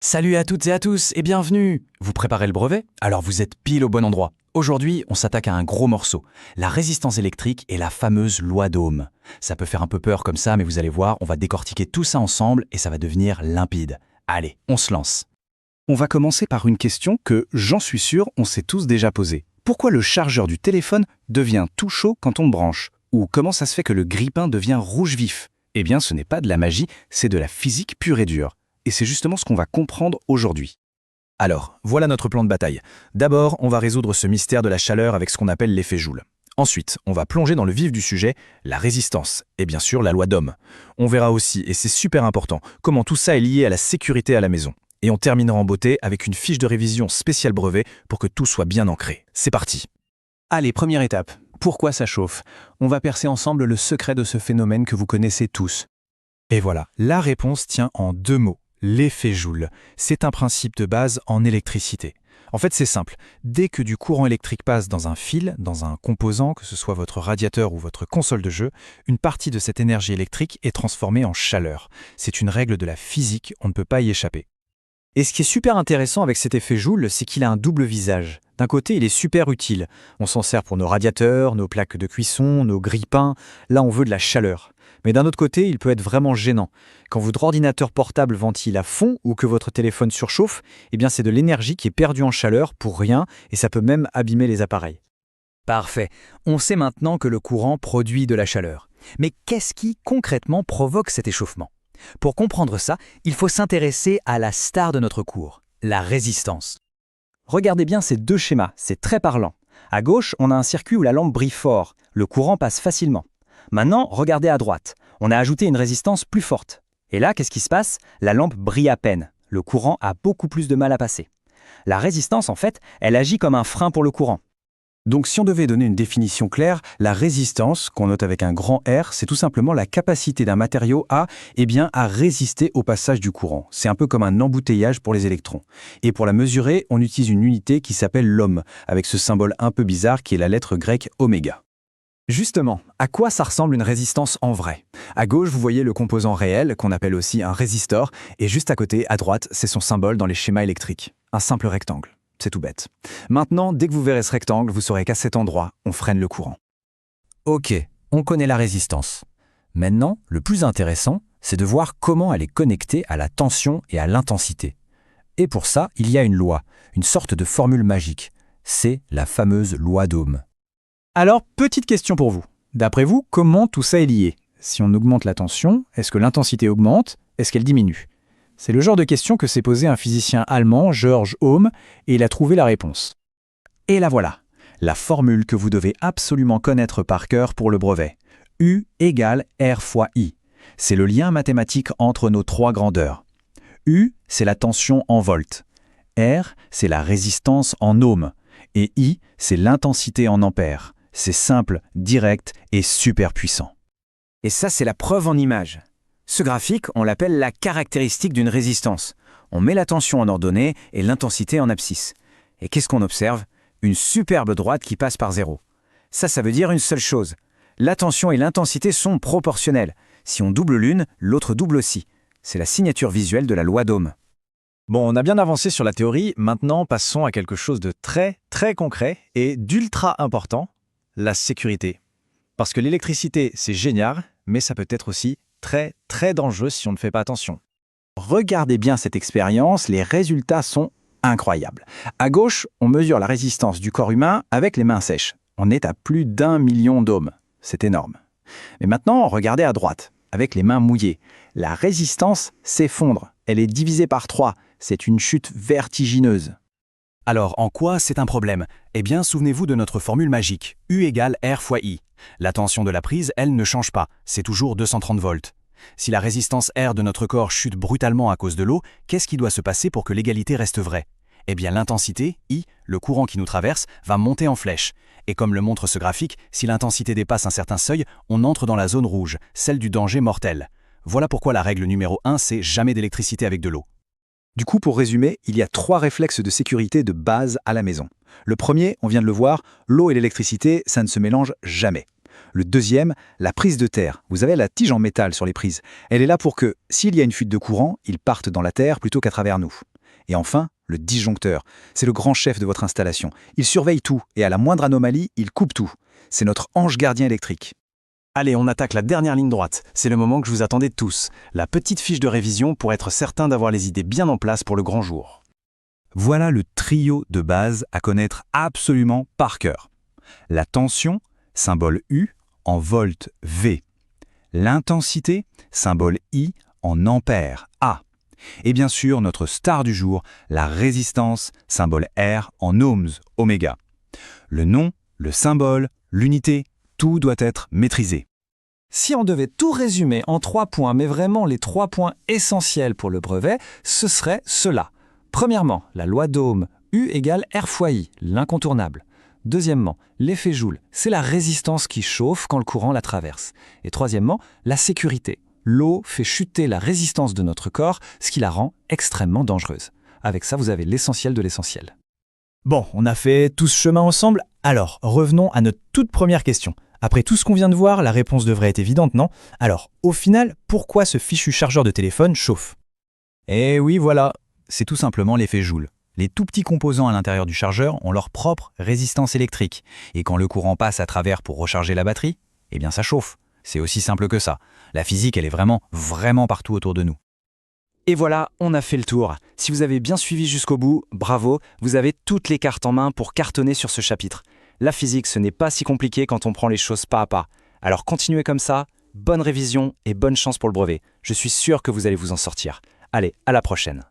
Salut à toutes et à tous et bienvenue. Vous préparez le brevet? Alors vous êtes pile au bon endroit. Aujourd'hui, on s'attaque à un gros morceau, la résistance électrique et la fameuse loi d'Ohm. Ça peut faire un peu peur comme ça, mais vous allez voir, on va décortiquer tout ça ensemble et ça va devenir limpide. Allez, on se lance. On va commencer par une question que, j'en suis sûr, on s'est tous déjà posée. Pourquoi le chargeur du téléphone devient tout chaud quand on le branche? Ou comment ça se fait que le grille-pain devient rouge vif? Eh bien, ce n'est pas de la magie, c'est de la physique pure et dure. Et c'est justement ce qu'on va comprendre aujourd'hui. Alors, voilà notre plan de bataille. D'abord, on va résoudre ce mystère de la chaleur avec ce qu'on appelle l'effet Joule. Ensuite, on va plonger dans le vif du sujet, la résistance, et bien sûr la loi d'Ohm. On verra aussi, et c'est super important, comment tout ça est lié à la sécurité à la maison. Et on terminera en beauté avec une fiche de révision spéciale brevet pour que tout soit bien ancré. C'est parti. Allez, première étape. Pourquoi ça chauffe? On va percer ensemble le secret de ce phénomène que vous connaissez tous. Et voilà, la réponse tient en deux mots. L'effet Joule, c'est un principe de base en électricité. En fait, c'est simple. Dès que du courant électrique passe dans un fil, dans un composant, que ce soit votre radiateur ou votre console de jeu, une partie de cette énergie électrique est transformée en chaleur. C'est une règle de la physique, on ne peut pas y échapper. Et ce qui est super intéressant avec cet effet Joule, c'est qu'il a un double visage. D'un côté, il est super utile. On s'en sert pour nos radiateurs, nos plaques de cuisson, nos grille-pains. Là, on veut de la chaleur. Mais d'un autre côté, il peut être vraiment gênant. Quand votre ordinateur portable ventile à fond ou que votre téléphone surchauffe, eh bien c'est de l'énergie qui est perdue en chaleur pour rien et ça peut même abîmer les appareils. Parfait. On sait maintenant que le courant produit de la chaleur. Mais qu'est-ce qui concrètement provoque cet échauffement? Pour comprendre ça, il faut s'intéresser à la star de notre cours, la résistance. Regardez bien ces deux schémas, c'est très parlant. À gauche, on a un circuit où la lampe brille fort, le courant passe facilement. Maintenant, regardez à droite, on a ajouté une résistance plus forte. Et là, qu'est-ce qui se passe? La lampe brille à peine, le courant a beaucoup plus de mal à passer. La résistance, en fait, elle agit comme un frein pour le courant. Donc si on devait donner une définition claire, la résistance, qu'on note avec un grand R, c'est tout simplement la capacité d'un matériau à résister au passage du courant. C'est un peu comme un embouteillage pour les électrons. Et pour la mesurer, on utilise une unité qui s'appelle l'ohm, avec ce symbole un peu bizarre qui est la lettre grecque oméga. Justement, à quoi ça ressemble une résistance en vrai? À gauche, vous voyez le composant réel, qu'on appelle aussi un résistor, et juste à côté, à droite, c'est son symbole dans les schémas électriques. Un simple rectangle. C'est tout bête. Maintenant, dès que vous verrez ce rectangle, vous saurez qu'à cet endroit, on freine le courant. Ok, on connaît la résistance. Maintenant, le plus intéressant, c'est de voir comment elle est connectée à la tension et à l'intensité. Et pour ça, il y a une loi, une sorte de formule magique. C'est la fameuse loi d'Ohm. Alors, petite question pour vous. D'après vous, comment tout ça est lié? Si on augmente la tension, est-ce que l'intensité augmente? Est-ce qu'elle diminue? C'est le genre de question que s'est posé un physicien allemand, Georg Ohm, et il a trouvé la réponse. Et la voilà, la formule que vous devez absolument connaître par cœur pour le brevet. U égale R fois I. C'est le lien mathématique entre nos trois grandeurs. U, c'est la tension en volts. R, c'est la résistance en ohms. Et I, c'est l'intensité en ampères. C'est simple, direct et super puissant. Et ça, c'est la preuve en image. Ce graphique, on l'appelle la caractéristique d'une résistance. On met la tension en ordonnée et l'intensité en abscisse. Et qu'est-ce qu'on observe? Une superbe droite qui passe par zéro. Ça veut dire une seule chose. La tension et l'intensité sont proportionnelles. Si on double l'une, l'autre double aussi. C'est la signature visuelle de la loi d'Ohm. Bon, on a bien avancé sur la théorie, maintenant passons à quelque chose de très, très concret et d'ultra important, la sécurité. Parce que l'électricité, c'est génial, mais ça peut être aussi très, très dangereux si on ne fait pas attention. Regardez bien cette expérience, les résultats sont incroyables. À gauche, on mesure la résistance du corps humain avec les mains sèches. On est à plus d'1 million d'ohms. C'est énorme. Mais maintenant, regardez à droite, avec les mains mouillées. La résistance s'effondre. Elle est divisée par 3. C'est une chute vertigineuse. Alors, en quoi c'est un problème? Eh bien, souvenez-vous de notre formule magique, U égale R fois I. La tension de la prise, elle, ne change pas, c'est toujours 230 volts. Si la résistance R de notre corps chute brutalement à cause de l'eau, qu'est-ce qui doit se passer pour que l'égalité reste vraie? Eh bien, l'intensité, I, le courant qui nous traverse, va monter en flèche. Et comme le montre ce graphique, si l'intensité dépasse un certain seuil, on entre dans la zone rouge, celle du danger mortel. Voilà pourquoi la règle numéro 1, c'est jamais d'électricité avec de l'eau. Du coup, pour résumer, il y a 3 réflexes de sécurité de base à la maison. Le premier, on vient de le voir, l'eau et l'électricité, ça ne se mélange jamais. Le deuxième, la prise de terre. Vous avez la tige en métal sur les prises. Elle est là pour que, s'il y a une fuite de courant, il parte dans la terre plutôt qu'à travers nous. Et enfin, le disjoncteur. C'est le grand chef de votre installation. Il surveille tout et à la moindre anomalie, il coupe tout. C'est notre ange gardien électrique. Allez, on attaque la dernière ligne droite. C'est le moment que je vous attendais tous. La petite fiche de révision pour être certain d'avoir les idées bien en place pour le grand jour. Voilà le trio de base à connaître absolument par cœur. La tension, symbole U, en volts V. L'intensité, symbole I, en ampères A. Et bien sûr, notre star du jour, la résistance, symbole R, en ohms, oméga. Le nom, le symbole, l'unité, tout doit être maîtrisé. Si on devait tout résumer en 3 points, mais vraiment les 3 points essentiels pour le brevet, ce serait cela. Premièrement, la loi d'Ohm, U égale R fois I, l'incontournable. Deuxièmement, l'effet Joule, c'est la résistance qui chauffe quand le courant la traverse. Et troisièmement, la sécurité. L'eau fait chuter la résistance de notre corps, ce qui la rend extrêmement dangereuse. Avec ça, vous avez l'essentiel de l'essentiel. Bon, on a fait tout ce chemin ensemble, alors revenons à notre toute première question. Après tout ce qu'on vient de voir, la réponse devrait être évidente, non? Alors, au final, pourquoi ce fichu chargeur de téléphone chauffe? Eh oui, voilà, c'est tout simplement l'effet Joule. Les tout petits composants à l'intérieur du chargeur ont leur propre résistance électrique. Et quand le courant passe à travers pour recharger la batterie, eh bien ça chauffe. C'est aussi simple que ça. La physique, elle est vraiment partout autour de nous. Et voilà, on a fait le tour. Si vous avez bien suivi jusqu'au bout, bravo, vous avez toutes les cartes en main pour cartonner sur ce chapitre. La physique, ce n'est pas si compliqué quand on prend les choses pas à pas. Alors continuez comme ça, bonne révision et bonne chance pour le brevet. Je suis sûr que vous allez vous en sortir. Allez, à la prochaine.